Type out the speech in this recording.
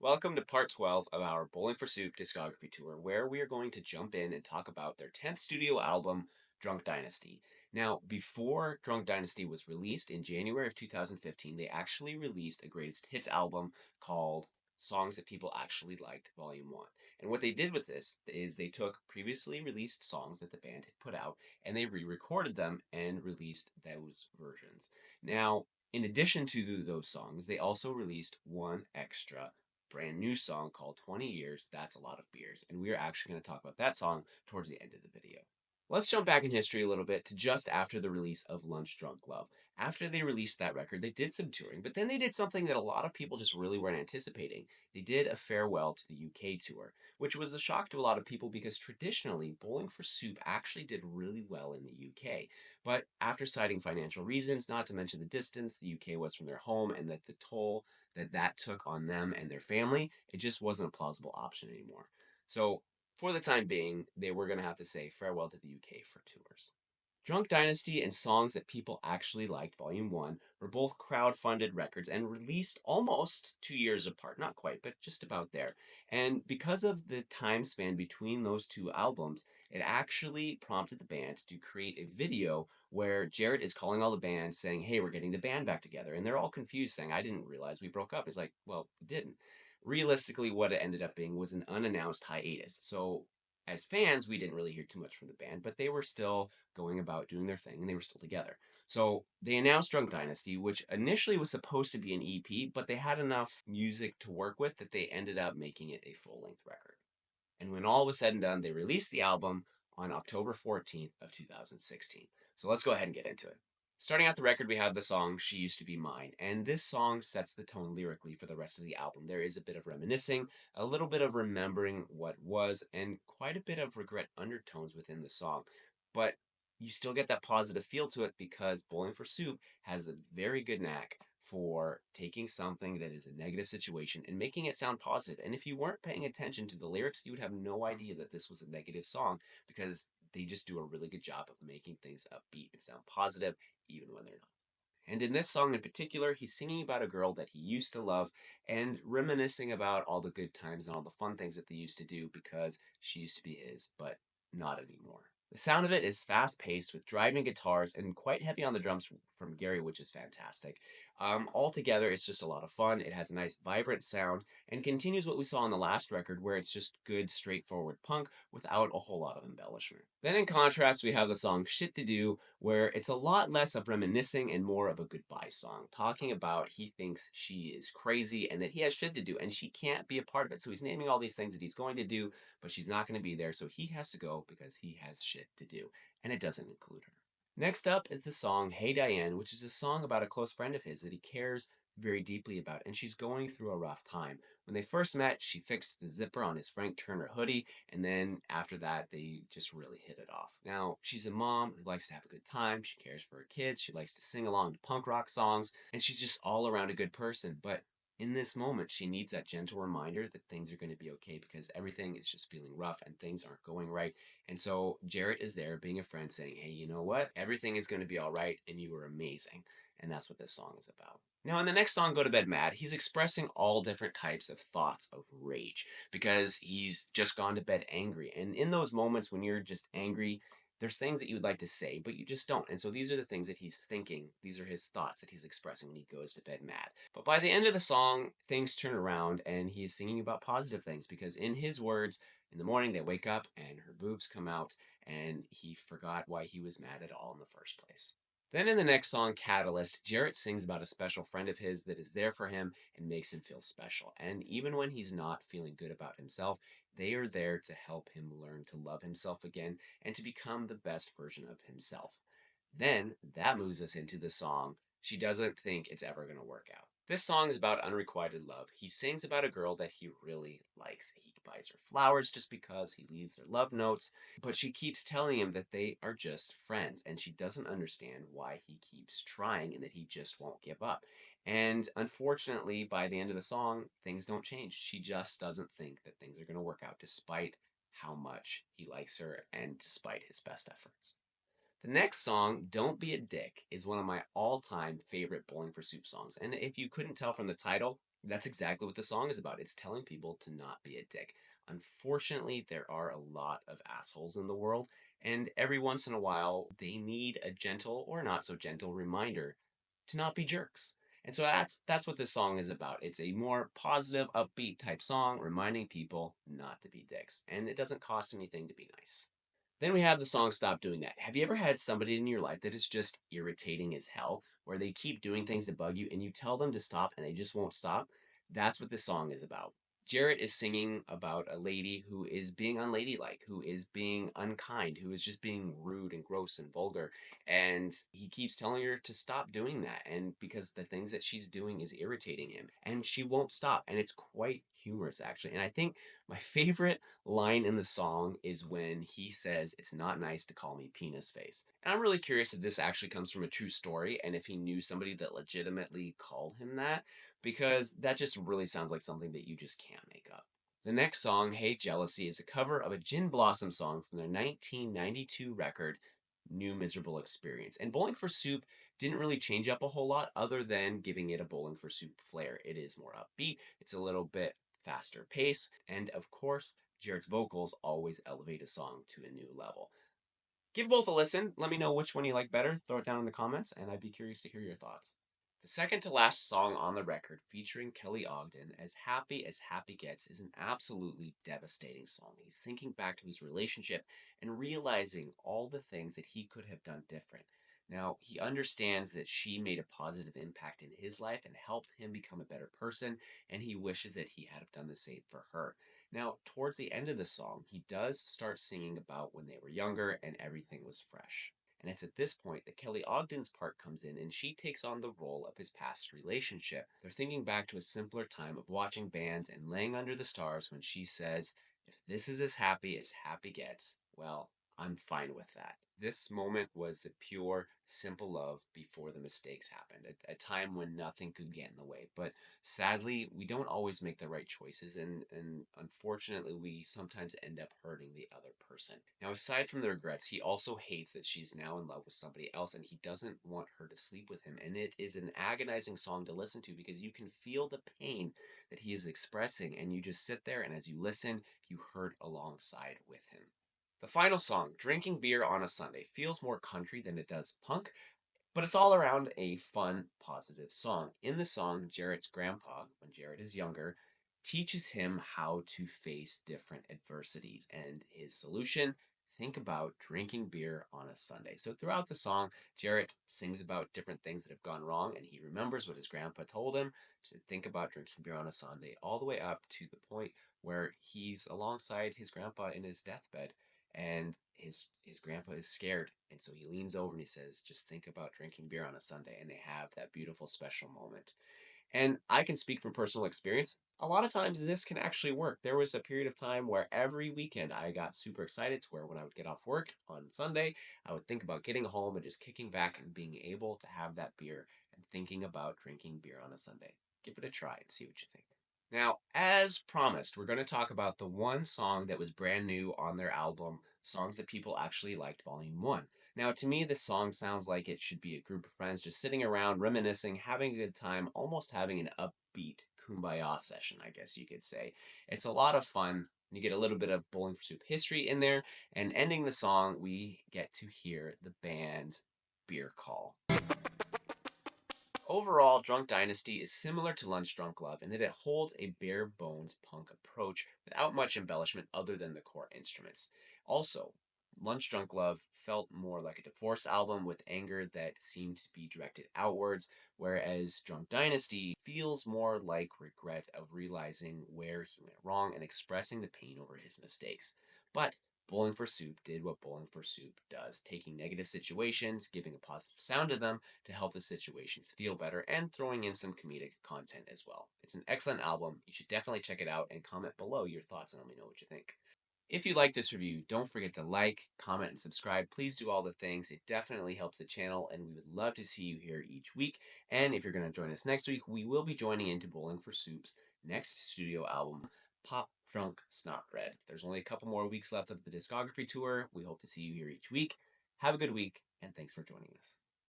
Welcome to part 12 of our Bowling for Soup Discography Tour, where we are going to jump in and talk about their 10th studio album, Drunk Dynasty. Now, before Drunk Dynasty was released in January of 2015, they actually released a greatest hits album called Songs That People Actually Liked, Volume 1. And what they did with this is they took previously released songs that the band had put out and they re recorded them and released those versions. Now, in addition to those songs, they also released one extra brand new song called 20 Years, That's a Lot of Beers. And we are actually going to talk about that song towards the end of the video. Let's jump back in history a little bit to just after the release of Lunch Drunk Love. After they released that record, they did some touring, but then they did something that a lot of people just really weren't anticipating. They did a farewell to the UK tour, which was a shock to a lot of people because traditionally, Bowling for Soup actually did really well in the UK. But after citing financial reasons, not to mention the distance the UK was from their home and that the toll that took on them and their family, it just wasn't a plausible option anymore. So for the time being, they were going to have to say farewell to the UK for tours. Drunk Dynasty and Songs That People Actually Liked, Volume 1, were both crowd-funded records and released almost 2 years apart. Not quite, but just about there. And because of the time span between those two albums, it actually prompted the band to create a video where Jarrett is calling all the band saying, hey, we're getting the band back together. And they're all confused, saying, I didn't realize we broke up. He's like, well, we didn't. Realistically, what it ended up being was an unannounced hiatus. So as fans, we didn't really hear too much from the band, but they were still going about doing their thing and they were still together. So they announced Drunk Dynasty, which initially was supposed to be an EP, but they had enough music to work with that they ended up making it a full length record. And when all was said and done, they released the album on October 14th of 2016. So let's go ahead and get into it. Starting out the record, we have the song She Used to Be Mine, and this song sets the tone lyrically for the rest of the album. There is a bit of reminiscing, a little bit of remembering what was, and quite a bit of regret undertones within the song. But you still get that positive feel to it because Bowling for Soup has a very good knack for taking something that is a negative situation and making it sound positive. And if you weren't paying attention to the lyrics, you would have no idea that this was a negative song because they just do a really good job of making things upbeat and sound positive even when they're not. And in this song in particular, he's singing about a girl that he used to love and reminiscing about all the good times and all the fun things that they used to do because she used to be his, but not anymore. The sound of it is fast paced with driving guitars and quite heavy on the drums from Gary, which is fantastic. Altogether, it's just a lot of fun. It has a nice, vibrant sound and continues what we saw on the last record, where it's just good, straightforward punk without a whole lot of embellishment. Then, in contrast, we have the song Shit to Do, where it's a lot less of reminiscing and more of a goodbye song, talking about he thinks she is crazy and that he has shit to do and she can't be a part of it. So he's naming all these things that he's going to do, but she's not going to be there. So he has to go because he has shit to do, and it doesn't include her. Next up is the song Hey Diane, which is a song about a close friend of his that he cares very deeply about, and she's going through a rough time. When they first met, she fixed the zipper on his Frank Turner hoodie, and then after that, they just really hit it off. Now, she's a mom who likes to have a good time, she cares for her kids, she likes to sing along to punk rock songs, and she's just all around a good person, but in this moment, she needs that gentle reminder that things are going to be okay because everything is just feeling rough and things aren't going right. And so Jarrett is there being a friend saying, hey, you know what? Everything is going to be all right and you are amazing. And that's what this song is about. Now, in the next song, Go to Bed Mad, he's expressing all different types of thoughts of rage because he's just gone to bed angry. And in those moments when you're just angry, there's things that you would like to say, but you just don't. And so these are the things that he's thinking. These are his thoughts that he's expressing when he goes to bed mad. But by the end of the song, things turn around and he's singing about positive things because, in his words, in the morning they wake up and her boobs come out and he forgot why he was mad at all in the first place. Then in the next song, Catalyst, Jarrett sings about a special friend of his that is there for him and makes him feel special. And even when he's not feeling good about himself, they are there to help him learn to love himself again and to become the best version of himself. Then that moves us into the song She Doesn't Think It's Ever Gonna Work Out. This song is about unrequited love. He sings about a girl that he really likes. He buys her flowers just because, he leaves her love notes, but she keeps telling him that they are just friends and she doesn't understand why he keeps trying and that he just won't give up. And unfortunately, by the end of the song, things don't change. She just doesn't think that things are going to work out despite how much he likes her and despite his best efforts. The next song, Don't Be a Dick, is one of my all time favorite Bowling for Soup songs. And if you couldn't tell from the title, That's exactly what the song is about. It's telling people to not be a dick. Unfortunately, there are a lot of assholes in the world, and every once in a while, they need a gentle or not so gentle reminder to not be jerks. And so that's what this song is about. It's a more positive, upbeat type song reminding people not to be dicks, and it doesn't cost anything to be nice. Then we have the song Stop Doing That. Have you ever had somebody in your life that is just irritating as hell, where they keep doing things to bug you and you tell them to stop and they just won't stop? That's what this song is about. Jarrett is singing about a lady who is being unladylike, who is being unkind, who is just being rude and gross and vulgar. And he keeps telling her to stop doing that. And because the things that she's doing is irritating him, and she won't stop. And it's quite humorous, actually. And I think my favorite line in the song is when he says, "It's not nice to call me penis face." And I'm really curious if this actually comes from a true story and if he knew somebody that legitimately called him that, because that just really sounds like something that you just can't make up. The next song, Hey Jealousy, is a cover of a Gin Blossom song from their 1992 record, New Miserable Experience. And Bowling for Soup didn't really change up a whole lot other than giving it a Bowling for Soup flair. It is more upbeat, it's a little bit faster pace, and of course, Jarrett's vocals always elevate a song to a new level. Give both a listen. Let me know which one you like better. Throw it down in the comments, and I'd be curious to hear your thoughts. The second to last song on the record, featuring Kelly Ogden, As Happy Gets, is an absolutely devastating song. He's thinking back to his relationship and realizing all the things that he could have done different. Now, he understands that she made a positive impact in his life and helped him become a better person, and he wishes that he had have done the same for her. Now, towards the end of the song, he does start singing about when they were younger and everything was fresh. And it's at this point that Kelly Ogden's part comes in and she takes on the role of his past relationship. They're thinking back to a simpler time of watching bands and laying under the stars when she says, "If this is as happy gets, well, I'm fine with that." This moment was the pure, simple love before the mistakes happened, a time when nothing could get in the way. But sadly, we don't always make the right choices, and unfortunately, we sometimes end up hurting the other person. Now, aside from the regrets, he also hates that she's now in love with somebody else, and he doesn't want her to sleep with him. And it is an agonizing song to listen to because you can feel the pain that he is expressing, and you just sit there, and as you listen, you hurt alongside with him. The final song, Drinking Beer on a Sunday, feels more country than it does punk, but it's all around a fun, positive song. In the song, Jarrett's grandpa, when Jarrett is younger, teaches him how to face different adversities. And his solution, think about drinking beer on a Sunday. So throughout the song, Jarrett sings about different things that have gone wrong, and he remembers what his grandpa told him to think about drinking beer on a Sunday, all the way up to the point where he's alongside his grandpa in his deathbed and his grandpa is scared, and so he leans over and he says, "Just think about drinking beer on a Sunday," and they have that beautiful special moment. And I can speak from personal experience. A lot of times this can actually work. There was a period of time where every weekend I got super excited to where when I would get off work on Sunday, I would think about getting home and just kicking back and being able to have that beer and thinking about drinking beer on a Sunday. Give it a try and see what you think. Now, as promised, we're going to talk about the one song that was brand new on their album, Songs That People Actually Liked, Volume 1. Now, to me, this song sounds like it should be a group of friends just sitting around, reminiscing, having a good time, almost having an upbeat kumbaya session, I guess you could say. It's a lot of fun. You get a little bit of Bowling for Soup history in there, and ending the song, we get to hear the band's beer call. Overall, Drunk Dynasty is similar to Lunch Drunk Love in that it holds a bare bones punk approach without much embellishment other than the core instruments. Also, Lunch Drunk Love felt more like a divorce album with anger that seemed to be directed outwards, whereas Drunk Dynasty feels more like regret of realizing where he went wrong and expressing the pain over his mistakes. But Bowling for Soup did what Bowling for Soup does, taking negative situations, giving a positive sound to them, to help the situations feel better and throwing in some comedic content as well. It's an excellent album. You should definitely check it out and comment below your thoughts and let me know what you think. If you like this review, don't forget to like, comment, and subscribe. Please do all the things. It definitely helps the channel, and we would love to see you here each week. And if you're going to join us next week, we will be joining into Bowling for Soup's next studio album, Pop Drunk Snot Red. There's only a couple more weeks left of the Discography Tour. We hope to see you here each week. Have a good week, and thanks for joining us.